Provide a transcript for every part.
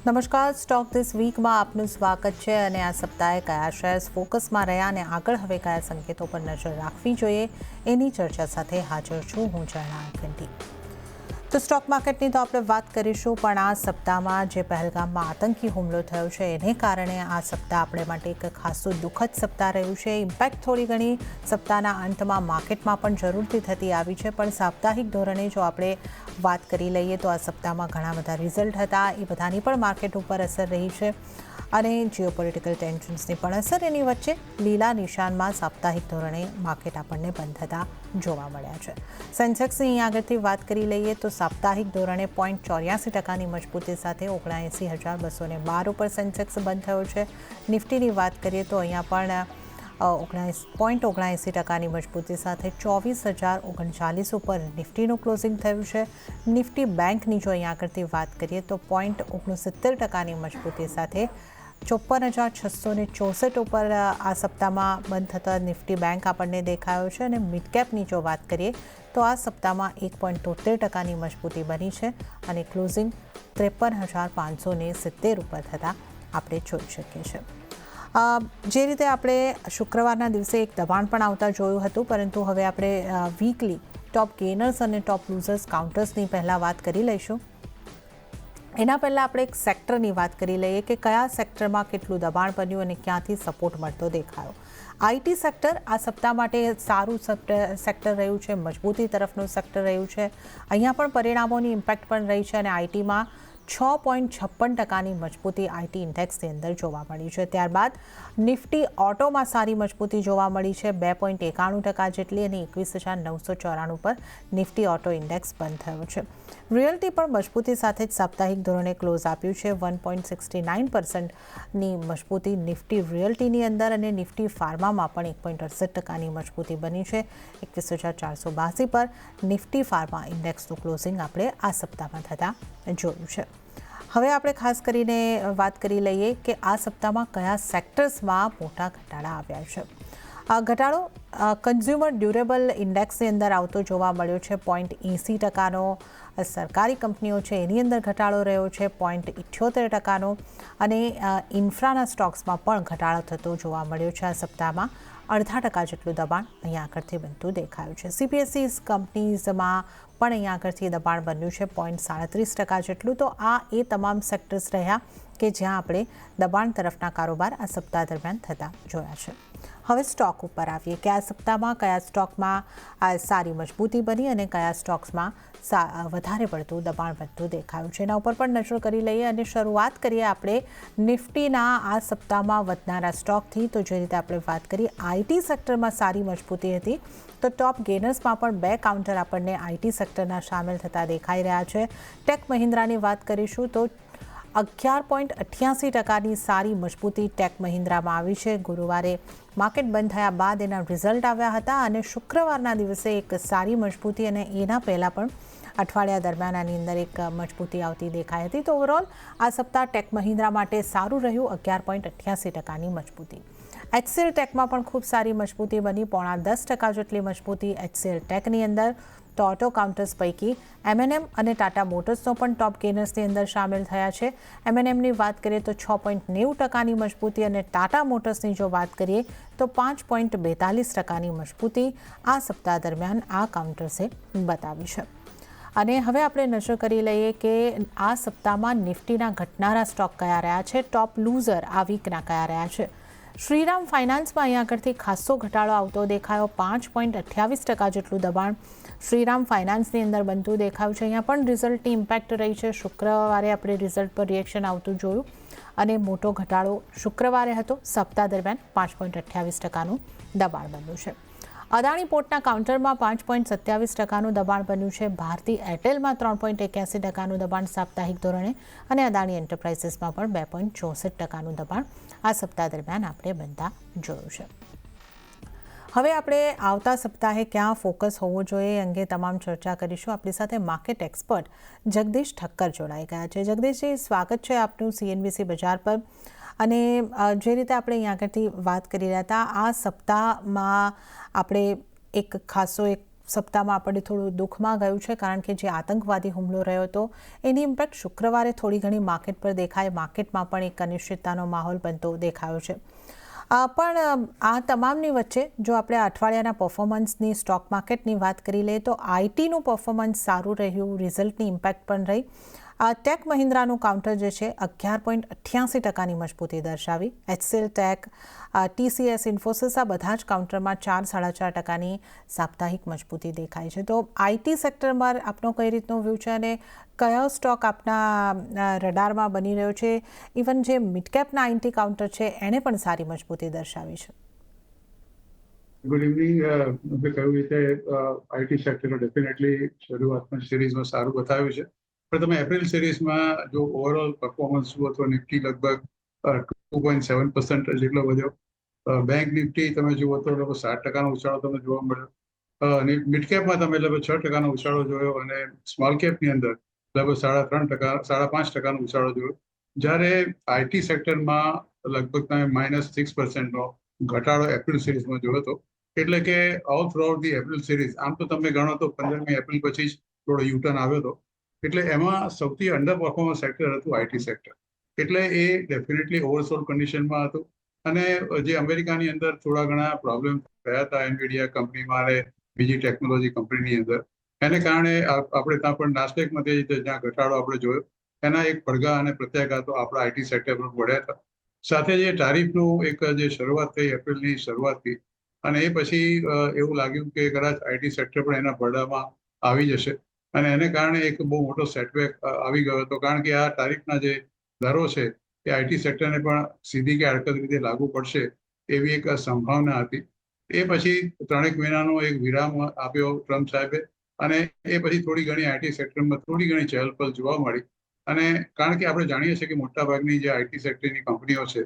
નમસ્કાર, stock this વીકમાં આપનું સ્વાગત છે અને આ સપ્તાહે કયા શેર્સ ફોકસમાં રહ્યા અને આગળ હવે કયા સંકેતો પર નજર રાખવી જોઈએ એની ચર્ચા સાથે હાજર છું હું જર્ના આર્કંટી। તો સ્ટોક માર્કેટની તો આપણે વાત કરીશું, પણ આ સપ્તાહમાં જે પહેલગામમાં આતંકી હુમલો થયો છે એને કારણે આ સપ્તાહ આપણે માટે એક ખાસું દુઃખદ સપ્તાહ રહ્યું છે। ઇમ્પેક્ટ થોડી ઘણી સપ્તાહના અંતમાં માર્કેટમાં પણ જરૂરથી થતી આવી છે, પણ સાપ્તાહિક ધોરણે જો આપણે વાત કરી લઈએ તો આ સપ્તાહમાં ઘણા બધા રિઝલ્ટ હતા, એ બધાની પણ માર્કેટ ઉપર અસર રહી છે અને જીઓપોલિટિકલ ટેન્શન્સની પણ અસર। એની વચ્ચે લીલા નિશાનમાં સાપ્તાહિક ધોરણે માર્કેટ આપણને બંધ થતા જોવા મળ્યા છે। સેન્સેક્સની અહીં આગળથી વાત કરી લઈએ તો સાપ્તાહિક ધોરણે 0.84% મજબૂતી સાથે 79,212 ઉપર સેન્સેક્સ બંધ થયો છે। નિફ્ટીની વાત કરીએ તો અહીંયા પણ 0.79% મજબૂતી સાથે 24,039 ઉપર નિફ્ટીનું ક્લોઝિંગ થયું છે। નિફ્ટી બેંકની જો અહીંયા આગળથી વાત કરીએ તો 0.69% મજબૂતી સાથે 54,664 ઉપર આ સપ્તાહમાં બંધ થતા નિફ્ટી બેંક આપણને દેખાયો છે અને મિડ કેપની જો વાત કરીએ તો આ સપ્તાહમાં 1.73% મજબૂતી બની છે અને ક્લોઝિંગ 53,570 ઉપર થતાં આપણે જોઈ શકીએ છીએ। જે રીતે આપણે શુક્રવારના દિવસે એક દબાણ પણ આવતા જોયું હતું, પરંતુ હવે આપણે વીકલી ટોપ ગેનર્સ અને ટોપ લૂઝર્સ કાઉન્ટર્સની પહેલાં વાત કરી લઈશું। એના પહેલાં આપણે એક સેક્ટરની વાત કરી લઈએ કે કયા સેક્ટરમાં કેટલું દબાણ બન્યું અને ક્યાંથી સપોર્ટ મળતો દેખાયો। આઈટી સેક્ટર આ સપ્તાહ માટે સારું સેક્ટર રહ્યું છે, મજબૂતી તરફનું સેક્ટર રહ્યું છે। અહીંયા પણ પરિણામોની ઇમ્પેક્ટ પણ રહી છે અને આઈટીમાં 6.56% મજબૂતી આઈટી ઇન્ડેક્સની અંદર જોવા મળી છે। ત્યારબાદ નિફ્ટી ઓટોમાં સારી મજબૂતી જોવા મળી છે, 2.91% જેટલી અને 21,994 પર નિફ્ટી ઓટો ઇન્ડેક્સ બંધ થયો છે। રિયલ્ટી પણ મજબૂતી સાથે જ સાપ્તાહિક ધોરણે ક્લોઝ આપ્યું છે, 1.69%ની મજબૂતી નિફ્ટી રિયલ્ટીની અંદર અને નિફ્ટી ફાર્મામાં પણ 1.68%ની મજબૂતી બની છે। 21,482 પર નિફ્ટી ફાર્મા ઇન્ડેક્સનું ક્લોઝિંગ આપણે આ સપ્તાહમાં થતાં જોયું છે। હવે આપણે ખાસ કરીને વાત કરી લઈએ કે આ સપ્તાહમાં કયા સેક્ટર્સમાં મોટા ઘટાડા આવ્યા છે। આ ઘટાડો કન્ઝ્યુમર ડ્યુરેબલ ઇન્ડેક્સની અંદર આવતો જોવા મળ્યો છે, 0.80%નો સરકારી કંપનીઓ છે એની અંદર ઘટાડો રહ્યો છે, 0.78%નો અને ઇન્ફ્રાના સ્ટોક્સમાં પણ ઘટાડો થતો જોવા મળ્યો છે। આ સપ્તાહમાં 0.5% જેટલું દબાણ અહીંયા આગળથી બનતું દેખાયું છે। સીપીએસસી કંપનીઝમાં પણ અહીંયા આગળથી દબાણ બન્યું છે, 0.37% જેટલું। તો આ એ તમામ સેક્ટર્સ રહ્યા કે જ્યાં આપણે દબાણ તરફના કારોબાર આ સપ્તાહ દરમિયાન થતા જોયા છે। હવે સ્ટોક ઉપર આવીએ કે આ સપ્તાહમાં કયા સ્ટોકમાં સારી મજબૂતી બની અને કયા સ્ટોક્સમાં વધારે પડતું દબાણ વધતું દેખાયું છે, એના ઉપર પણ નજર કરી લઈએ અને શરૂઆત કરીએ આપણે નિફ્ટીના આ સપ્તાહમાં વધનારા સ્ટોકથી। તો જે રીતે આપણે વાત કરી આઈટી સેક્ટરમાં સારી મજબૂતી હતી, તો ટોપ ગેનર્સમાં પણ 2 કાઉન્ટર આપણને આઈટી સેક્ટરના સામેલ થતા દેખાઈ રહ્યા છે। ટેક મહિન્દ્રાની વાત કરીશું તો 11.88%ની સારી મજબૂતી ટેક મહિન્દ્રામાં આવી છે। ગુરુવારે માર્કેટ બંધ થયા બાદ એના રિઝલ્ટ આવ્યા હતા અને શુક્રવારના દિવસે એક સારી મજબૂતી અને એના પહેલાં પણ અઠવાડિયા દરમિયાન આની અંદર એક મજબૂતી આવતી દેખાઈ હતી। તો ઓવરઓલ આ સપ્તાહ ટેક મહિન્દ્રા માટે સારું રહ્યું, 11.88%ની મજબૂતી। એચસીએલ ટેકમાં પણ ખૂબ સારી મજબૂતી બની, 0.10% જેટલી મજબૂતી એચસીએલ ટેકની અંદર। તો ઓટો કાઉન્ટર્સ પૈકી એમએનએમ અને ટાટા મોટર્સનો પણ ટોપ ગેનર્સની અંદર સામેલ થયા છે। એમએનએમની વાત કરીએ તો 6.90%ની મજબૂતી અને ટાટા મોટર્સની જો વાત કરીએ તો 5.42%ની મજબૂતી આ સપ્તાહ દરમિયાન આ કાઉન્ટર્સે બતાવી છે। અને હવે આપણે નજર કરી લઈએ કે આ સપ્તાહમાં નિફ્ટીના ઘટનારા સ્ટોક કયા રહ્યા છે, ટોપ લૂઝર આ વીકના કયા રહ્યા છે। શ્રીરામ ફાઇનાન્સમાં અહીંયા આગળથી ખાસો ઘટાડો આવતો દેખાયો, 5.28% જેટલું દબાણ શ્રીરામ ફાઇનાન્સની અંદર બનતું દેખાયું છે। અહીંયા પણ રિઝલ્ટની ઇમ્પેક્ટ રહી છે, શુક્રવારે આપણે રિઝલ્ટ પર રિએક્શન આવતું જોયું અને મોટો ઘટાડો શુક્રવારે હતો, સપ્તાહ દરમિયાન 5.28%નું દબાણ બન્યું છે। અદાણી પોર્ટના કાઉન્ટરમાં 5.27%નું દબાણ બન્યું છે। ભારતી એરટેલમાં 3.81%નું દબાણ સાપ્તાહિક ધોરણે અને અદાણી એન્ટરપ્રાઇઝીસમાં પણ 2.64%નું દબાણ આ સપ્તાહ દરમિયાન આપણે બનતા જોયું છે। હવે આપણે આવતા સપ્તાહે ક્યાં ફોકસ હોવો જોઈએ અંગે તમામ ચર્ચા કરીશું। આપણી સાથે માર્કેટ એક્સપર્ટ જગદીશ ઠક્કર જોડાઈ ગયા છે। જગદીશજી, સ્વાગત છે આપનું સીએનબીસી બજાર પર। અને જે રીતે આપણે અહીં આગળથી વાત કરી રહ્યા હતા, આ સપ્તાહમાં આપણે એક ખાસો એક સપ્તાહમાં આપણને થોડું દુઃખમાં ગયું છે, કારણ કે જે આતંકવાદી હુમલો રહ્યો હતો એની ઇમ્પેક્ટ શુક્રવારે થોડી ઘણી માર્કેટ પર દેખાય. માર્કેટમાં પણ એક અનિશ્ચિતતાનો માહોલ બનતો દેખાયો છે. પણ આ તમામની વચ્ચે જો આપણે અઠવાડિયાના પરફોર્મન્સની સ્ટોક માર્કેટની વાત કરી લઈએ તો આઈટીનું પરફોર્મન્સ સારું રહ્યું, રિઝલ્ટની ઇમ્પેક્ટ પણ રહી. ટેક મહિન્દ્રાનું કાઉન્ટર જે છે 11.88% મજબૂતી દર્શાવી. એચસીએલ ટેક, ટીસીએસ, ઇન્ફોસિસ આ બધા જ કાઉન્ટરમાં 4-4.5% સાપ્તાહિક મજબૂતી દેખાય છે. તો આઈટી સેક્ટરમાં આપનો કઈ રીતનો વ્યૂ છે અને કયો સ્ટોક આપના રડારમાં બની રહ્યો છે? ઇવન જે મિડકેપના આઈટી કાઉન્ટર છે એને પણ સારી મજબૂતી દર્શાવી છે. Good evening. મેં કહ્યું રીતે આઈટી સેક્ટર ડેફિનેટલી શરૂઆતમાં સિરીઝમાં સારું બતાવ્યું છે, પણ તમે એપ્રિલ સિરીઝમાં જો ઓવરઓલ પરફોર્મન્સ જુઓ તો નિફ્ટી લગભગ 2.7% જેટલો વધ્યો. બેંક નિફ્ટી તમે જુઓ તો લગભગ 7% ઉછાળો તમને જોવા મળ્યો. મિડકેપમાં તમે લગભગ 6% ઉછાળો જોયો અને સ્મોલ કેપની અંદર લગભગ 3.5% ઉછાળો જોયો. જ્યારે આઈટી સેક્ટરમાં લગભગ તમે -6%નો ઘટાડો એપ્રિલ સિરીઝમાં જોયો હતો. એટલે કે all throughout the April series આમ તો તમે ગણો તો 15મી એપ્રિલ પછી જ થોડો યુટર્ન આવ્યો હતો. એટલે એમાં સૌથી અંડર પરફોર્મન્સ સેક્ટર હતું આઈટી સેક્ટર. એટલે એ ડેફિનેટલી ઓવરસોલ્ડ કન્ડિશનમાં હતું. અને જે અમેરિકાની અંદર થોડા ઘણા પ્રોબ્લેમ થયા હતા એનવીડિયા કંપનીમાં અને બીજી ટેકનોલોજી કંપનીની અંદર, એને કારણે આપણે ત્યાં પણ નાસ્ટેકમાં જ્યાં ઘટાડો આપણે જોયો એના એક પડઘા અને પ્રત્યાઘાતો આપણા આઈટી સેક્ટર પર પડ્યા હતા. સાથે જે ટારિફનું એક જે શરૂઆત થઈ એપ્રિલની શરૂઆતથી, અને એ પછી એવું લાગ્યું કે કદાચ આઈટી સેક્ટર પણ એના પડદામાં આવી જશે અને એને કારણે એક બહુ મોટો સેટબેક આવી ગયો હતો. કારણ કે આ ટારિફના જે દરો છે એ આઈટી સેક્ટરને પણ સીધી કે આડકત રીતે લાગુ પડશે એવી એક સંભાવના હતી. એ પછી 3 મહિનાનો એક વિરામ આપ્યો ટ્રમ્પ સાહેબે, અને એ પછી થોડી ઘણી આઈટી સેક્ટરમાં થોડી ઘણી ચહલપહલ જોવા મળી. અને કારણ કે આપણે જાણીએ છીએ કે મોટાભાગની જે આઈટી સેક્ટરની કંપનીઓ છે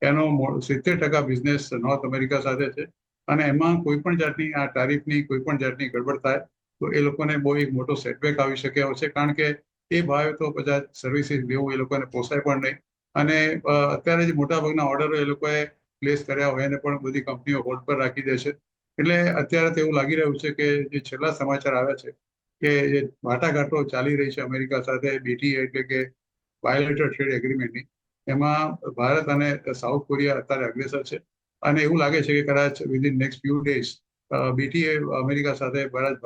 એનો 70% બિઝનેસ નોર્થ અમેરિકા સાથે છે, અને એમાં કોઈ પણ જાતની આ ટારિફની કોઈ પણ જાતની ગડબડ થાય તો એ લોકોને બહુ એક મોટો સેટબેક આવી શકે છે. કારણ કે એ ભાવે તો બધા સર્વિસીસ લેવું એ લોકોને પોસાય પણ નહીં. અને અત્યારે જે મોટાભાગના ઓર્ડરો એ લોકોએ પ્લેસ કર્યા હોય એને પણ બધી કંપનીઓ હોલ્ડ પર રાખી દે છે. એટલે અત્યારે તો એવું લાગી રહ્યું છે કે જે છેલ્લા સમાચાર આવ્યા છે કે જે વાટાઘાટો ચાલી રહી છે અમેરિકા સાથે બીટીએ એટલે કે બાયોલેટરલ ટ્રેડ એગ્રીમેન્ટની, એમાં ભારત અને સાઉથ કોરિયા અત્યારે અગ્રેસર છે. અને એવું લાગે છે કે કદાચ within next few days BTA America સાથે ભારત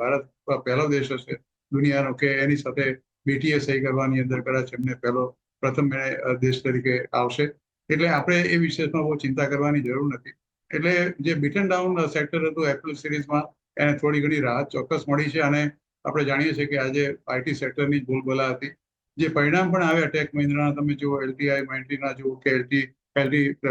પહેલો દેશ હશે દુનિયાનો કે એની સાથે બીટીએ સહી કરવાની અંદર કદાચ એમને પ્રથમ દેશ તરીકે આવશે. એટલે આપણે એ વિષયમાં બહુ ચિંતા કરવાની જરૂર નથી. એટલે જે બીટન ડાઉન સેક્ટર હતું એપ્રિલ સિરીઝમાં એને થોડી ઘણી રાહત ચોક્કસ મળી છે. અને આપણે જાણીએ છીએ કે આજે આઈટી સેક્ટરની બોલબાલા હતી. જે પરિણામ પણ આવ્યા ટેક મહિન્દ્રાના તમે જુઓ, એલટીઆઈ માઇન્ડ્રીના જુઓ કે એલટી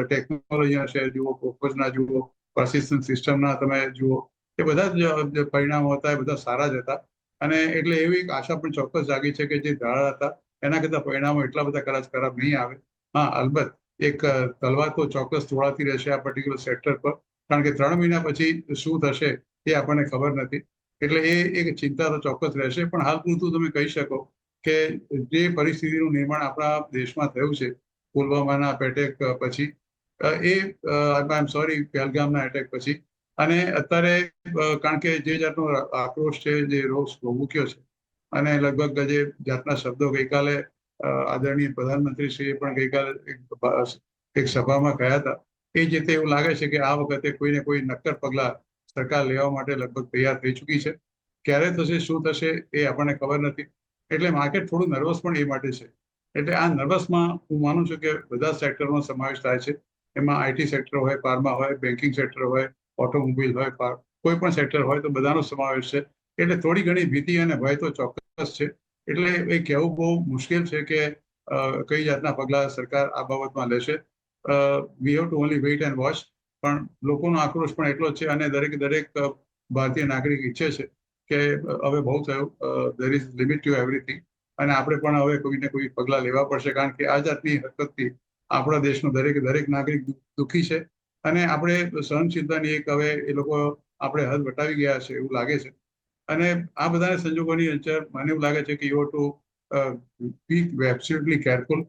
ટેકનોલોજીના શેર જુઓ, કોપર્સના જુઓ, પર્સિસ્ટન્ટ સિસ્ટમના તમે જુઓ, એ બધા જ પરિણામો હતા એ બધા સારા જ હતા. અને એટલે એવી એક આશા પણ ચોક્કસ જાગી છે કે જે ધારણા હતા એના કરતા પરિણામો એટલા બધા કદાચ ખરાબ નહીં આવે. હા, અલબત્ત એક તલવાર તો ચોક્કસ તોડાતી રહેશે આ પર્ટિક્યુલર સેક્ટર પર, કારણ કે 3 મહિના પછી શું થશે એ આપણને ખબર નથી. એટલે એ એક ચિંતા તો ચોક્કસ રહેશે. પણ હાલ પૂરતું તમે કહી શકો કે જે પરિસ્થિતિનું નિર્માણ આપણા દેશમાં થયું છે પુલવામાના એટેક પછી, પહેલગામના એટેક પછી, અને અત્યારે કારણ કે જે જાતનો આક્રોશ છે, જે રોષ મૂક્યો છે, અને લગભગ જે જાતના શબ્દો ગઈકાલે આદરણીય પ્રધાનમંત્રીશ્રીએ પણ ગઈકાલે એક સભામાં કહ્યા હતા, એ જ રીતે એવું લાગે છે કે આ વખતે કોઈને કોઈ નક્કર પગલાં સરકાર લેવા માટે લગભગ તૈયાર થઈ ચૂકી છે. ક્યારે થશે, શું થશે એ આપણને ખબર નથી. એટલે માર્કેટ થોડું નર્વસ પણ એ માટે છે. એટલે આ નર્વસમાં હું માનું છું કે બધા સેક્ટરનો સમાવેશ થાય છે. એમાં આઈટી સેક્ટર હોય, ફાર્મા હોય, બેન્કિંગ સેક્ટર હોય, ઓટોમોબાઈલ હોય, કોઈ પણ સેક્ટર હોય તો બધાનો સમાવેશ છે. એટલે થોડી ઘણી ભીતિ અને ભય તો ચોક્કસ છે. એટલે એ કહેવું બહુ મુશ્કેલ છે કે કઈ જાતના પગલાં સરકાર આ બાબતમાં લેશે. We have to only weight and watch. પણ લોકોનો આક્રોશ પણ એટલો જ છે, અને દરેક ભારતીય નાગરિક ઈચ્છે છે કે હવે બહુ થયું, there is limit two everything, અને આપણે પણ હવે કોઈને કોઈ પગલાં લેવા પડશે. કારણ કે આ જાતની હરકતથી આપણા દેશનો દરેક નાગરિક દુઃખી છે, અને આપણે સહનશીલતાની એક હવે એ લોકો આપણે હદ વટાવી ગયા છે એવું લાગે છે. અને આ બધા સંજોગોની અંદર મને એવું લાગે છે કે you to be absolutely careful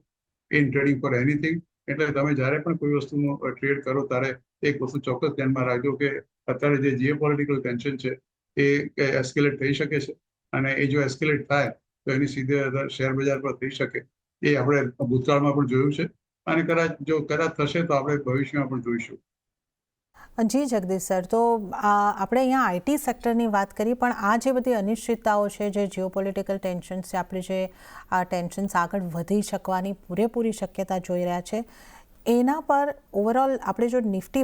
in trading for anything. એટલે તમે જ્યારે પણ કોઈ વસ્તુનો ટ્રેડ કરો ત્યારે એક વસ્તુ ચોક્કસ ધ્યાનમાં રાખજો કે અત્યારે જે જીઓપોલિટિકલ ટેન્શન છે એ એસ્કેલેટ થઈ શકે છે, અને એ જો એસ્કેલેટ થાય તો એની સીધે અસર શેર બજાર પર થઈ શકે. એ આપણે ભૂતકાળમાં પણ જોયું છે, અને કદાચ થશે તો આપણે ભવિષ્યમાં પણ જોઈશું. જી જગદીશ સર, તો આપણે અહીંયા આઈટી સેક્ટરની વાત કરી, પણ આ જે બધી અનિશ્ચિતતાઓ છે, જે જીઓપોલિટિકલ ટેન્શન્સ છે, આપણે જે આ ટેન્શન્સ આગળ વધી શકવાની પૂરેપૂરી શક્યતા જોઈ રહ્યા છે, એના પર ઓવરઓલ આપણે જો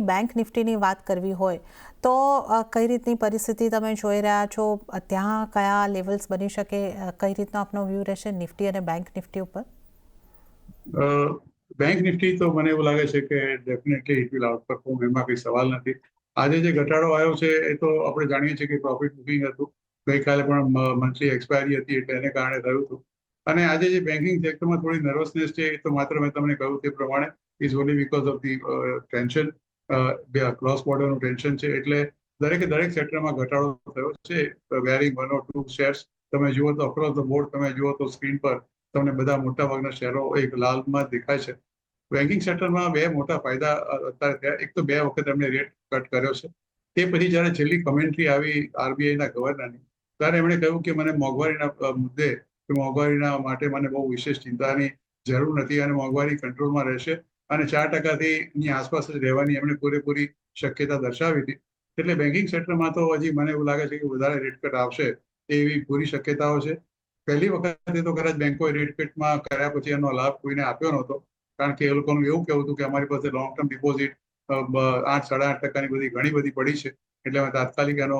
બેંક નિફ્ટીની વાત કરવી હોય તો કઈ રીતની પરિસ્થિતિ તમે જોઈ રહ્યા છો? ત્યાં કયા લેવલ્સ બની શકે? કઈ રીતનો આપનો વ્યૂ રહેશે નિફ્ટી અને બેંક નિફ્ટી ઉપર? બેંક નિફ્ટી તો મને એવું લાગે છે કે definitely it will out perform, એમાં કંઈ સવાલ નથી. આજે જે ઘટાડો આવ્યો છે એ તો આપણે જાણીએ છીએ કે પ્રોફિટ બુકિંગ હતું. ગઈકાલે પણ મંથલી એક્સપાયરી હતી એટલે એને કારણે થયું હતું. અને આજે જે બેન્કિંગ સેક્ટરમાં થોડી નર્વસનેસ છે, એ તો માત્ર મેં તમને કહ્યું તે પ્રમાણે is only because of the tension, cross બોર્ડરનું ટેન્શન છે. એટલે દરેક સેક્ટરમાં ઘટાડો થયો છે. વેરિંગ 1 or 2 શેર્સ તમે જુઓ તો અક્રોસ ધ બોર્ડ તમે જુઓ તો સ્ક્રીન પર તમને બધા મોટાભાગના શેરો એક લાલમાં દેખાય છે. બેન્કિંગ સેક્ટરમાં બે મોટા ફાયદા અત્યારે થયા. એક તો 2 વખત એમણે રેટ કટ કર્યો છે. તે પછી જ્યારે છેલ્લી કમેન્ટ્રી આવી આરબીઆઈના ગવર્નરની, ત્યારે એમણે કહ્યું કે મને મોંઘવારીના મુદ્દે કે મોંઘવારીના માટે મને બહુ વિશેષ ચિંતાની જરૂર નથી, અને મોંઘવારી કંટ્રોલમાં રહેશે, અને 4%ની આસપાસ જ રહેવાની એમણે પૂરેપૂરી શક્યતા દર્શાવી હતી. એટલે બેન્કિંગ સેક્ટરમાં તો હજી મને એવું લાગે છે કે વધારે રેટ કટ આવશે એવી પૂરી શક્યતાઓ છે. પહેલી વખતે તો કદાચ બેંકોએ રેટ કટમાં કર્યા પછી એનો લાભ કોઈને આપ્યો નહોતો, કારણ કે એ લોકોનું એવું કહેવું હતું કે અમારી પાસે લોંગ ટર્મ ડિપોઝિટ 8-8.5% બધી ઘણી બધી પડી છે, એટલે અમે તાત્કાલિક એનો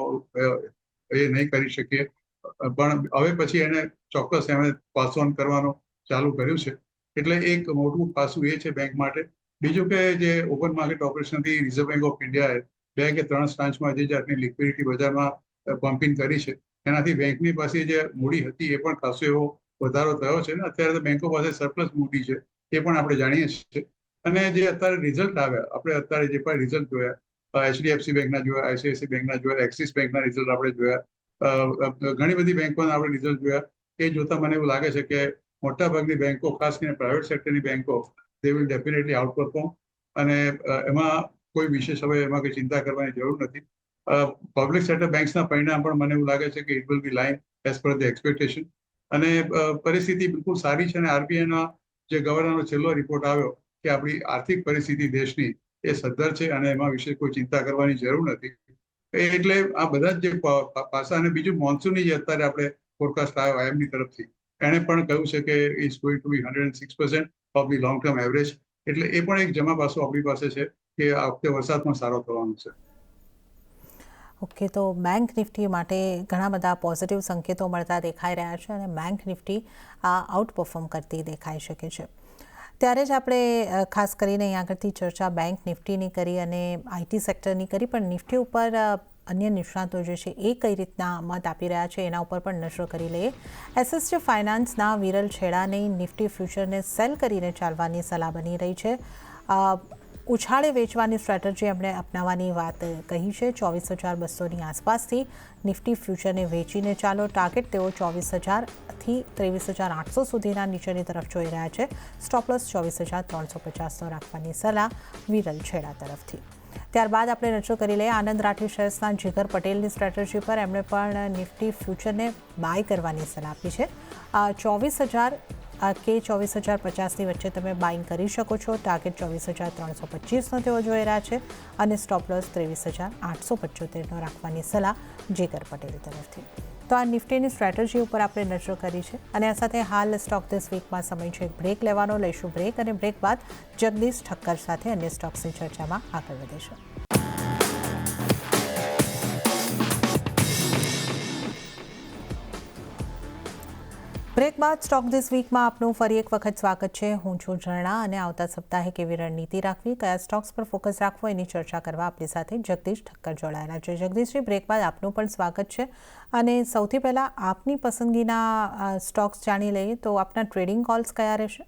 એ નહીં કરી શકીએ. પણ હવે પછી એને ચોક્કસ એમણે પાસ ઓન કરવાનું ચાલુ કર્યું છે. એટલે એક મોટું પાસું એ છે બેંક માટે. બીજું કે જે ઓપન માર્કેટ ઓપરેશનથી રિઝર્વ બેંક ઓફ ઇન્ડિયાએ 2 કે 3 સ્ટાન્ચમાં જે જાતની લિક્વિડિટી બજારમાં પમ્પિંગ કરી છે, એનાથી બેંકની પાસે જે મૂડી હતી એ પણ ખાસો એવો વધારો થયો છે. ને અત્યારે તો બેંકો પાસે સરપ્લસ મૂડી છે, એ પણ આપણે જાણીએ છીએ. અને જે અત્યારે રિઝલ્ટ આવ્યા, આપણે અત્યારે જે પણ રિઝલ્ટ જોયા, એચડીએફસી બેંકના જોયા, આઈસીઆઈસી બેંકના જોયા, એક્સિસ બેંકના રિઝલ્ટ આપણે જોયા, ઘણી બધી બેંકોના આપણે રિઝલ્ટ જોયા. એ જોતા મને એવું લાગે છે કે મોટાભાગની બેંકો, ખાસ કરીને પ્રાઇવેટ સેક્ટરની બેંકો, they will definitely out perform. અને એમાં કોઈ વિશેષ હવે એમાં કોઈ ચિંતા કરવાની જરૂર નથી. પબ્લિક સેક્ટર બેંક્સના પરિણામ પણ મને એવું લાગે છે કે it will be line as per the expectation. અને પરિસ્થિતિ બિલકુલ સારી છે. અને આરબીઆઈના જે ગવર્નરનો છેલ્લો રિપોર્ટ આવ્યો કે આપણી આર્થિક પરિસ્થિતિ દેશની એ સદ્ધર છે, અને એમાં વિશે કોઈ ચિંતા કરવાની જરૂર નથી. એટલે આ બધા જ જે પાસા, અને બીજું મોન્સૂનની જે અત્યારે આપણે ફોરકાસ્ટ આવ્યો આઈએમડી તરફથી, એણે પણ કહ્યું છે કે is going to be 106% of the long term average. એટલે એ પણ એક જમા પાસો આપણી પાસે છે કે આ વખતે વરસાદ પણ સારો થવાનો છે. ઓકે, તો બેંક નિફ્ટી માટે ઘણા બધા પોઝિટિવ સંકેતો મળતા દેખાઈ રહ્યા છે, અને બેંક નિફ્ટી આઉટ પરફોર્મ કરતી દેખાઈ શકે છે. ત્યારે જ આપણે ખાસ કરીને અહીં આગળથી ચર્ચા બેંક નિફ્ટીની કરી અને આઈટી સેક્ટરની કરી, પણ નિફ્ટી ઉપર અન્ય નિષ્ણાતો જે છે એ કઈ રીતના મત આપી રહ્યા છે એના ઉપર પણ નજર કરી લઈએ. એસએસજી ફાઇનાન્સના વિરલ છેડાની નિફ્ટી ફ્યુચરને સેલ કરીને ચાલવાની સલાહ બની રહી છે. ઉછાળે વેચવાની સ્ટ્રેટેજી એમણે અપનાવવાની વાત કહી છે. 24,200ની આસપાસથી નિફ્ટી ફ્યુચરને વેચીને ચાલો. ટાર્ગેટ તેઓ 24,000થી 23,800 સુધીના નીચેની તરફ જોઈ રહ્યા છે. સ્ટોપલોસ 24,350નો રાખવાની સલાહ વિરલ છેડા તરફથી. ત્યારબાદ આપણે નજર કરી લઈએ આનંદ રાઠી શેર્સના જીગર પટેલની સ્ટ્રેટેજી પર. એમણે પણ નિફ્ટી ફ્યુચરને બાય કરવાની સલાહ આપી છે. 24,000 કે 24,050ની વચ્ચે તમે બાઇંગ કરી શકો છો. ટાર્ગેટ 24,325નો તેઓ જોઈ રહ્યા છે, અને સ્ટોપ લોસ 23,875નો રાખવાની સલાહ જીગર પટેલ તરફથી. તો આ નિફ્ટીની સ્ટ્રેટેજી ઉપર આપણે નજર કરી છે. અને આ સાથે હાલ સ્ટોક ધીસ વીકમાં સમય છે બ્રેક લેવાનો. લઈશું બ્રેક, અને બ્રેક બાદ જગદીશ ઠક્કર સાથે અન્ય સ્ટોક્સની ચર્ચામાં આગળ વધીશું. બ્રેક બાદ સ્ટોક ધીસ વીકમાં આપનું ફરી એક વખત સ્વાગત છે. હું છું ઝરણા, અને આવતા સપ્તાહે કેવી રણનીતિ રાખવી, કયા સ્ટોક્સ પર ફોકસ રાખવો, એની ચર્ચા કરવા આપણી સાથે જગદીશ ઠક્કર જોડાયેલા છે. જગદીશજી, બ્રેક બાદ આપનું પણ સ્વાગત છે. અને સૌથી પહેલાં આપની પસંદગીના સ્ટોક્સ જાણી લઈએ, તો આપના ટ્રેડિંગ કોલ્સ કયા રહેશે?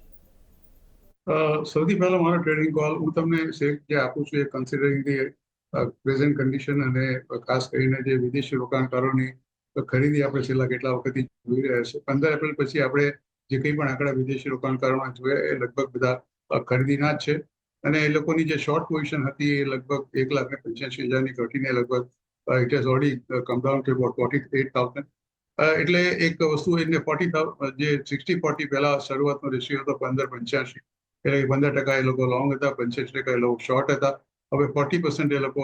સૌથી પહેલા મારો ટ્રેડિંગ કોલ હું તમને જે આપું છું એ કન્સિડરિંગ ધી પ્રેઝન્ટ કન્ડિશન, અને ખાસ કરીને જે વિદેશી રોકાણકારોની ખરીદી આપણે છેલ્લા કેટલા વખતથી જોઈ રહ્યા છે. 15 એપ્રિલ પછી આપણે જે કંઈ પણ આંકડા વિદેશી રોકાણકારોના જોયા એ લગભગ બધા ખરીદીના જ છે. અને એ લોકોની જે શોર્ટ પોઝિશન હતી એ લગભગ 1,85,000ની ઘટીને લગભગ it has already come down to about 48,000. એટલે એક વસ્તુ એને 40,000 જે 60-40 પહેલા શરૂઆતનો રેશિયો હતો 15-85, એટલે 15% એ લોકો લોંગ હતા, 85% એ લોકો શોર્ટ હતા. હવે 40% એ લોકો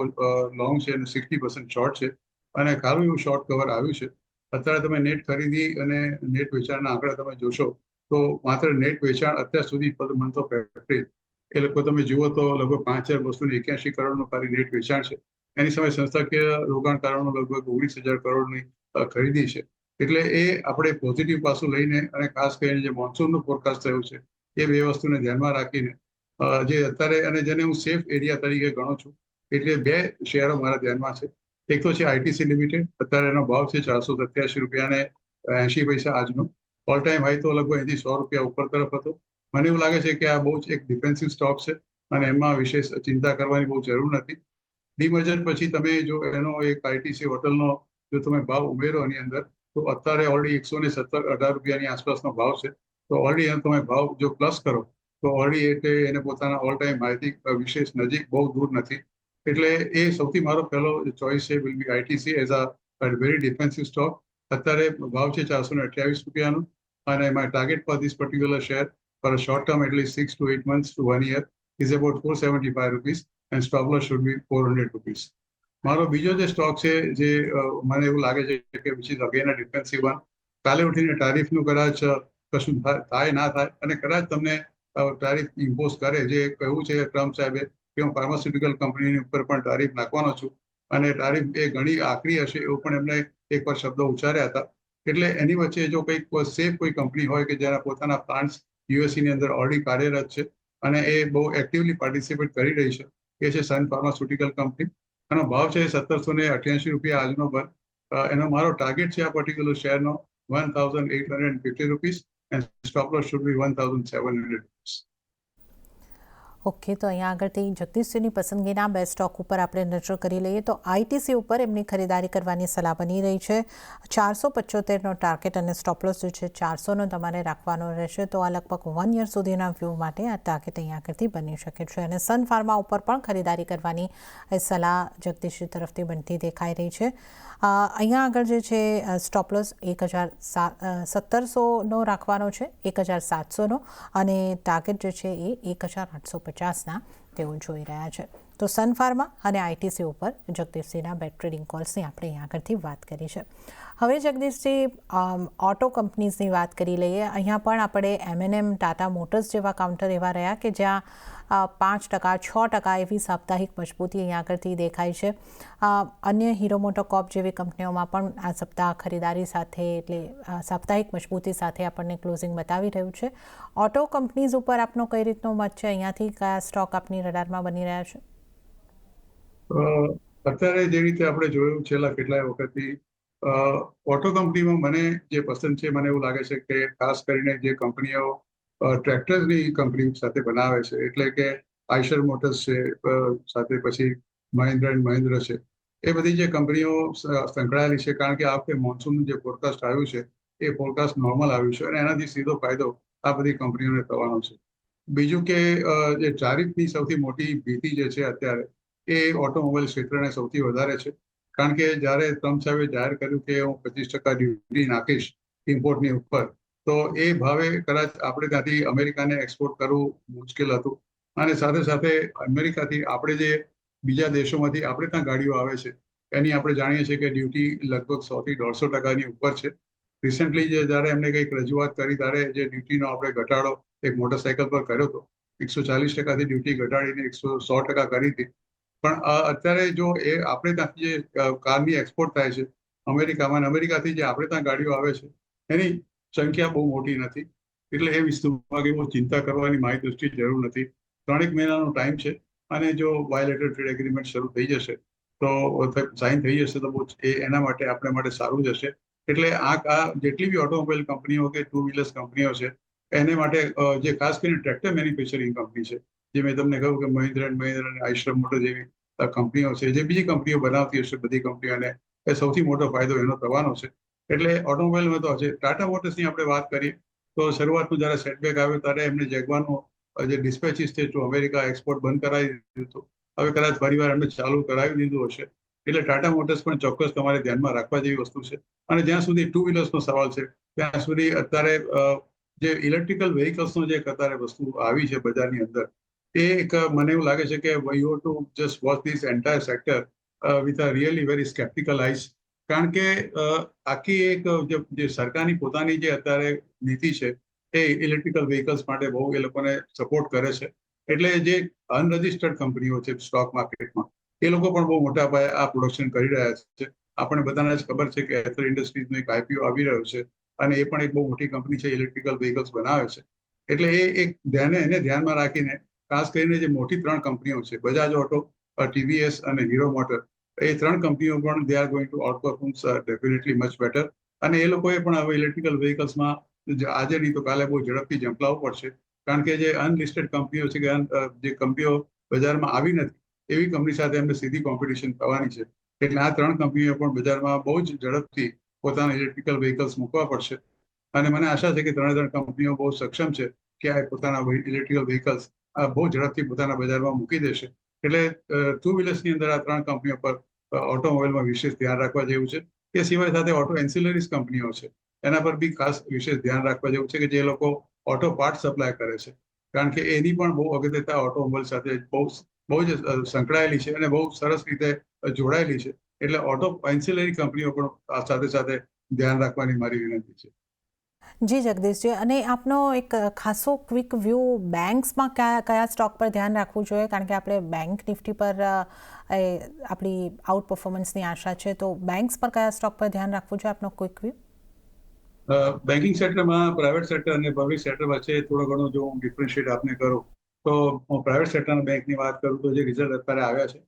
લોંગ છે અને 60% શોર્ટ છે, અને સારું એવું શોર્ટ કવર આવ્યું છે. અત્યારે તમે નેટ ખરીદી અને નેટ વેચાણના આંકડા તમે જોશો તો માત્ર નેટ વેચાણ અત્યાર સુધી મંથ ઓફ એપ્રિલ એ લોકો તમે જુઓ તો લગભગ 5,281 કરોડનું ખાલી નેટ વેચાણ છે. એની સામે સંસ્થાકીય રોકાણકારોનું લગભગ 19,000 કરોડની ખરીદી છે. એટલે એ આપણે પોઝિટિવ પાસું લઈને અને ખાસ કરીને જે મોન્સૂનનું ફોરકાસ્ટ થયું છે એ બે વસ્તુને ધ્યાનમાં રાખીને જે અત્યારે અને જેને હું સેફ એરિયા તરીકે ગણું છું, એટલે બે શેરો મારા ધ્યાનમાં છે. એક તો છે આઈટીસી લિમિટેડ. અત્યારે એનો ભાવ છે 487 રૂપિયા ને 80 પૈસા આજનો. ઓલ ટાઈમ હાઈ તો લગભગ અહીંથી 100 રૂપિયા ઉપર તરફ હતો. મને એવું લાગે છે કે આ બહુ જ એક ડિફેન્સિવ સ્ટોક છે અને એમાં વિશેષ ચિંતા કરવાની બહુ જરૂર નથી. ડીમર્જર પછી તમે જો એનો એક આઈટીસી હોટલનો જો તમે ભાવ ઉમેરો એની અંદર, તો અત્યારે ઓલરેડી 117-18 રૂપિયાની આસપાસનો ભાવ છે. તો ઓલરેડી એનો તમે ભાવ જો પ્લસ કરો તો ઓલરેડી એટલે એને પોતાના ઓલ ટાઈમ હાઈથી વિશેષ નજીક બહુ દૂર નથી. એટલે એ સૌથી મારો પહેલો ચોઇસ છે will be ITC as a very defensive stock. અત્યારે ભાવ છે 428 રૂપિયાનો, અને my target for this particular share for a short term, at least 6 to 8 months to 1 year, is about 475 rupees, and stop loss should be 400 rupees. મારો બીજો જે stock છે જે મને એવું લાગે છે કે which is again a defensive one. કાલે ઉઠીને ટારિફનું કદાચ કશું થાય ના થાય, અને કદાચ તમને ટારિફ ઇમ્પોઝ કરે, જે કહ્યું છે ટ્રમ્પ સાહેબે કે હું ફાર્માસ્યુટિકલ કંપનીની ઉપર પણ ટારિફ નાખવાનો છું, અને ટારિફ એ ઘણી આકરી હશે એવું પણ એમને એકવાર શબ્દો ઉચ્ચાર્યા હતા. એટલે એની વચ્ચે જો કંઈક સેફ કોઈ કંપની હોય કે જેના પોતાના પ્લાન્ટ્સ યુએસની અંદર ઓલરેડી કાર્યરત છે અને એ બહુ એક્ટિવલી પાર્ટિસિપેટ કરી રહી છે, એ છે સન ફાર્માસ્યુટિકલ કંપની. એનો ભાવ છે 1,788 રૂપિયા આજનો બંધ. એનો મારો ટાર્ગેટ છે આ પર્ટિક્યુલર શેરનો 1,850 rupees, and stop loss should be 1,700 rupees. Okay, તો અહીંયા આગળથી જગદીશજીની પસંદગીના બે સ્ટોક ઉપર આપણે નજર કરી લઈએ તો આઈટીસી ઉપર એમની ખરીદારી કરવાની સલાહ બની રહી છે. 475નો ટાર્ગેટ અને સ્ટોપલોસ જે છે 400નો તમારે રાખવાનો રહેશે. તો આ લગભગ 1 યર સુધીના વ્યૂ માટે આ ટાર્ગેટ અહીંયા આગળથી બની શકે છે. અને સન ફાર્મા ઉપર પણ ખરીદારી કરવાની સલાહ જગદીશજી તરફથી બનતી દેખાઈ રહી છે. અહીંયા આગળ જે છે સ્ટોપલોસ 1,1700નો રાખવાનો છે, 1,700નો, અને ટાર્ગેટ જે છે એ 1,850ના તેઓ જોઈ રહ્યા છે. તો સન ફાર્મા અને આઈટીસી ઉપર જગદીશજીના બે ટ્રેડિંગ કોલ્સની આપણે અહીંયા આગળથી વાત કરી છે. હવે જગદીશજી ઓટો કંપનીઝની વાત કરી લઈએ. અહીંયા પણ આપણે M&M, ટાટા મોટર્સ જેવા કાઉન્ટર એવા રહ્યા કે જ્યાં 5%, 6% એવી સાપ્તાહિક મજબૂતી અહીંયા આગળથી દેખાય છે. અન્ય હીરો મોટોકોર્પ જેવી કંપનીઓમાં પણ આ સપ્તાહ ખરીદારી સાથે એટલે સાપ્તાહિક મજબૂતી સાથે આપણને ક્લોઝિંગ બતાવી રહ્યું છે. ઓટો કંપનીઝ ઉપર આપનો કઈ રીતનો મત છે? અહીંયાથી કયા સ્ટોક આપની રડારમાં બની રહ્યા છે? અત્યારે જે રીતે આપણે જોયું છેલ્લા કેટલાય વખતથી ઓટો કંપનીમાં મને જે પસંદ છે, મને એવું લાગે છે કે ખાસ કરીને જે કંપનીઓ ટ્રેક્ટર્સની કંપની સાથે બનાવે છે, એટલે કે આઈશર મોટર્સ છે, સાથે પછી મહિન્દ્ર એન્ડ મહિન્દ્ર છે, એ બધી જે કંપનીઓ સંકળાયેલી છે. કારણ કે આ વખતે મોન્સૂનનું જે ફોરકાસ્ટ આવ્યું છે એ ફોરકાસ્ટ નોર્મલ આવ્યું છે, અને એનાથી સીધો ફાયદો આ બધી કંપનીઓને થવાનો છે. બીજું કે જે ટારિફની સૌથી મોટી ભીતિ જે છે અત્યારે એ ઓટોમોબાઈલ ક્ષેત્રને સૌથી વધારે છે. કારણ કે જ્યારે ટ્રમ્પ સાહેબે જાહેર કર્યું કે હું 25% ડ્યુટી નાખીશ ઇમ્પોર્ટની ઉપર, તો એ ભાવે કદાચ આપણે ત્યાંથી અમેરિકાને એક્સપોર્ટ કરવું મુશ્કેલ હતું. અને સાથે સાથે અમેરિકાથી આપણે જે બીજા દેશોમાંથી આપણે ત્યાં ગાડીઓ આવે છે એની આપણે જાણીએ છીએ કે ડ્યુટી લગભગ 100-150% ઉપર છે. રિસેન્ટલી જ્યારે એમને કંઈક રજૂઆત કરી ત્યારે જે ડ્યુટીનો આપણે ઘટાડો એક મોટરસાયકલ પર કર્યો હતો, 140%થી ડ્યુટી ઘટાડીને 100% કરી હતી. પણ અત્યારે જો એ આપણે ત્યાંથી જે કારની એક્સપોર્ટ થાય છે અમેરિકામાં, અમેરિકાથી જે આપણે ત્યાં ગાડીઓ આવે છે એની સંખ્યા બહુ મોટી નથી. એટલે એ વિસ્તારમાં બહુ ચિંતા કરવાની મારી દૃષ્ટિએ જરૂર નથી. 3 મહિનાનો ટાઈમ છે, અને જો બાયલેટરલ ટ્રેડ એગ્રીમેન્ટ શરૂ થઈ જશે તો સાઇન થઈ જશે તો બહુ એના માટે આપણે માટે સારું જશે. એટલે આ જેટલી બી ઓટોમોબાઈલ કંપનીઓ કે ટુ વ્હીલર્સ કંપનીઓ છે એને માટે જે ખાસ કરીને ટ્રેક્ટર મેન્યુફેક્ચરિંગ કંપની છે, જે મેં તમને કહ્યું કે મહિન્દ્ર એન્ડ મહિન્દ્ર અને આઈશર મોટર જેવી કંપનીઓ છે, જે બીજી કંપનીઓ બનાવતી હશે બધી કંપનીઓને, એ સૌથી મોટો ફાયદો એનો થવાનો છે. એટલે ઓટોમોબાઈલમાં તો હશે. ટાટા મોટર્સની આપણે વાત કરીએ તો શરૂઆતનું જ્યારે સેટબેક આવ્યો ત્યારે એમને જેગવારનું જે ડિસ્પેચીસ છે ટુ અમેરિકા એક્સપોર્ટ બંધ કરાવી દીધું હતું. હવે કદાચ ફરીવાર એમને ચાલુ કરાવી દીધું હશે. એટલે ટાટા મોટર્સ પણ ચોક્કસ તમારે ધ્યાનમાં રાખવા જેવી વસ્તુ છે. અને જ્યાં સુધી ટુ વ્હીલર્સનો સવાલ છે ત્યાં સુધી અત્યારે જે ઇલેક્ટ્રિકલ વ્હીકલ્સનો જે અત્યારે વસ્તુ આવી છે બજારની અંદર, એ એક મને એવું લાગે છે કે you to just watch this entire sector with a really very sceptical eyes. કારણ કે આખી એક જે સરકારની પોતાની જે અત્યારે નીતિ છે એ ઇલેક્ટ્રિકલ વ્હીકલ્સ માટે બહુ એ લોકોને સપોર્ટ કરે છે. એટલે જે અનરજિસ્ટર્ડ કંપનીઓ છે સ્ટોક માર્કેટમાં, એ લોકો પણ બહુ મોટા પાયે આ પ્રોડક્શન કરી રહ્યા છે. આપણે બધાને જ ખબર છે કે એથર ઇન્ડસ્ટ્રીઝનો એક આઈપીઓ આવી રહ્યો છે અને એ પણ એક બહુ મોટી કંપની છે, ઇલેક્ટ્રિકલ વ્હીકલ્સ બનાવે છે. એટલે એ એક ધ્યાનમાં રાખીને ખાસ કરીને જે મોટી 3 કંપનીઓ છે, બજાજ ઓટો, ટીવીએસ અને હીરો મોટર, એ 3 કંપનીઓ પણ they are going to outperform definitely much better. અને એ લોકોએ પણ હવે ઇલેક્ટ્રિકલ વ્હીકલ્સમાં આજે નહીં તો કાલે બહુ ઝડપથી ઝંપલાવવું પડશે. કારણ કે જે અનલિસ્ટેડ કંપનીઓ છે કે જે કંપનીઓ બજારમાં આવી નથી, એવી કંપની સાથે એમને સીધી કોમ્પિટિશન થવાની છે. એટલે આ 3 કંપનીઓ પણ બજારમાં બહુ જ ઝડપથી પોતાના ઇલેક્ટ્રિકલ વ્હીકલ્સ મૂકવા પડશે. અને મને આશા છે કે 3 કંપનીઓ બહુ સક્ષમ છે કે આ પોતાના ઇલેક્ટ્રિકલ વ્હીકલ્સ બહુ ઝડપથી પોતાના બજારમાં મૂકી દેશે. એટલે ટુ વ્હીલર્સની અંદર આ 3 કંપનીઓ પર ઓટોમોબાઈલમાં વિશેષ ધ્યાન રાખવા જેવું છે. એ સિવાય સાથે ઓટો એન્સિલરીઝ કંપનીઓ છે, એના પર બી ખાસ વિશેષ ધ્યાન રાખવા જેવું છે કે જે લોકો ઓટો પાર્ટ સપ્લાય કરે છે. કારણ કે એની પણ બહુ અગત્યતા ઓટોમોબાઈલ સાથે બહુ જ સંકળાયેલી છે અને બહુ સરસ રીતે જોડાયેલી છે. એટલે ઓટો એન્સિલરી કંપનીઓ પણ આ સાથે સાથે ધ્યાન રાખવાની મારી વિનંતી છે. જી જગદીશજી, અને આપનો એક ખાસો ક્વિક વ્યૂ બેંક્સમાં કયા સ્ટોક પર ધ્યાન રાખવું જોઈએ, કારણ કે આપણે બેંક નિફ્ટી પર આપણી આઉટ પરફોર્મન્સની આશા છે, તો બેંક્સ પર કયા સ્ટોક પર ધ્યાન રાખવું જોઈએ, આપનો ક્વિક વ્યૂ? બેન્કિંગ સેક્ટરમાં પ્રાઇવેટ સેક્ટર અને પબ્લિક સેક્ટર વચ્ચે થોડો ઘણો જો હું ડિફરન્શિએટ આપને કરું તો હું પ્રાઇવેટ સેક્ટરના બેંકની વાત કરું તો જે રિઝલ્ટ અત્યારે આવ્યા છે,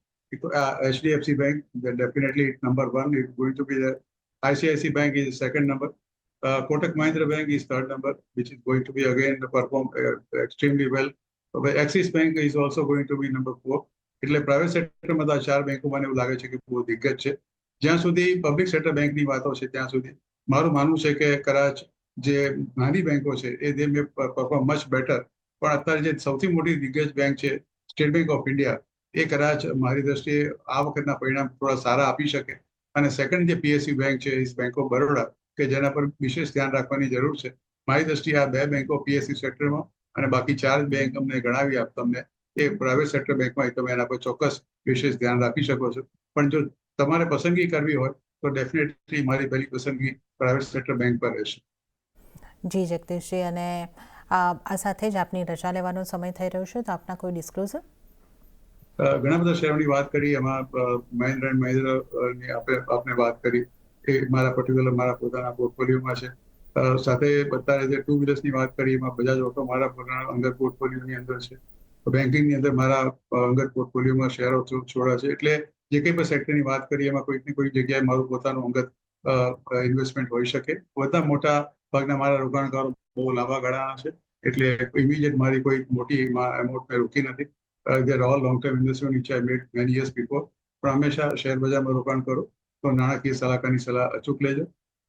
HDFC bank definitely number 1 is going to B the, ICICI bank is second number, Kotak Mahindra Bank is third number, which is going to be again perform extremely well. Axis Bank is also going to be number 4. એટલે private સેક્ટરમાં તો આ 4 બેંકો મને એવું લાગે છે કે બહુ દિગ્ગજ છે. જ્યાં સુધી પબ્લિક સેક્ટર બેંકની વાતો છે ત્યાં સુધી મારું માનવું છે કે કદાચ જે નાની બેંકો છે એ દે મે પરફોર્મ મચ બેટર. પણ અત્યારે જે સૌથી મોટી દિગ્ગજ બેંક છે સ્ટેટ બેંક ઓફ ઇન્ડિયા, એ કદાચ મારી દ્રષ્ટિએ આ વખતના પરિણામ થોડા સારા આપી શકે. અને સેકન્ડ જે PSU બેંક છે ઇઝ બેંક ઓફ બરોડા, કે જેના પર વિશેષ ધ્યાન રાખવાની જરૂર છે. મારી દ્રષ્ટિએ આ 2 બેંકો PSU સેક્ટરમાં અને બાકી 4 બેંક અમને ગણાવી આપ તમને એ પ્રાઇવેટ સેક્ટર બેંકમાં તમે એના પર ચોક્કસ વિશેષ ધ્યાન રાખી શકો છો. પણ જો તમારે પસંદગી કરવી હોય તો ડેફિનેટલી મારી પહેલી પસંદગી પ્રાઇવેટ સેક્ટર બેંક પર રહેશે. જી જગદીશજી, અને આ સાથે જ આપની રજા લેવાનો સમય થઈ રહ્યો છે, તો આપના કોઈ ડિસ્ક્લોઝર? ઘણા બધા શેરોની વાત કરી, એમાં મહિન્દ્રા એન્ડ મહિન્દ્રાની આપને વાત કરી, એ મારા પર્ટિક્યુલર મારા પોતાના પોર્ટફોલિયોમાં છે. સાથે અત્યારે જે ટુ વ્હીલર્સની વાત કરી એમાં બજાજ ઓટો મારા પોતાના અંગત પોર્ટફોલિયોની અંદર છે. બેન્કિંગની અંદર મારા અંગત પોર્ટફોલિયોમાં શેરો છોડા છે. એટલે જે કંઈ પણ સેક્ટરની વાત કરી એમાં કોઈક ને કોઈક જગ્યાએ મારું પોતાનું અંગત ઇન્વેસ્ટમેન્ટ હોઈ શકે. બધા મોટા ભાગના મારા રોકાણકારો બહુ લાંબા ગાળાના છે, એટલે ઇમિડિયેટ મારી કોઈ મોટી એમાઉન્ટ મેં રોકી નથી. They're all long-term investment which I made many years before. પણ હંમેશા શેર બજારમાં રોકાણ કરો તો નાણાકીય સલાહકારની સલાહ અચૂક લેજો.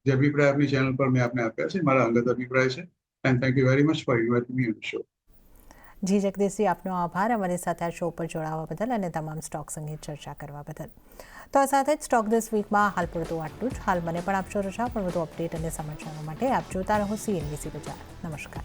જે અભિપ્રાય આપની ચેનલ પર મેં આપને આપ્યા છે મારા અંગત અભિપ્રાય છે. And thank you very much for inviting me on the show. Ji Jagdishji, આપનો આભાર અમારી સાથે આ શો પર જોડાવા બદલ અને તમામ સ્ટોક્સ અંગે ચર્ચા કરવા બદલ. તો આ સાથે જ સ્ટોક ધીસ વીકમાં હાલ પૂરતું આટલું જ. હાલ મને પણ આપશો રજા, પણ વધુ અપડેટ અને સમાચારો માટે આપ જોતા રહો CNBC બજાર. નમસ્કાર.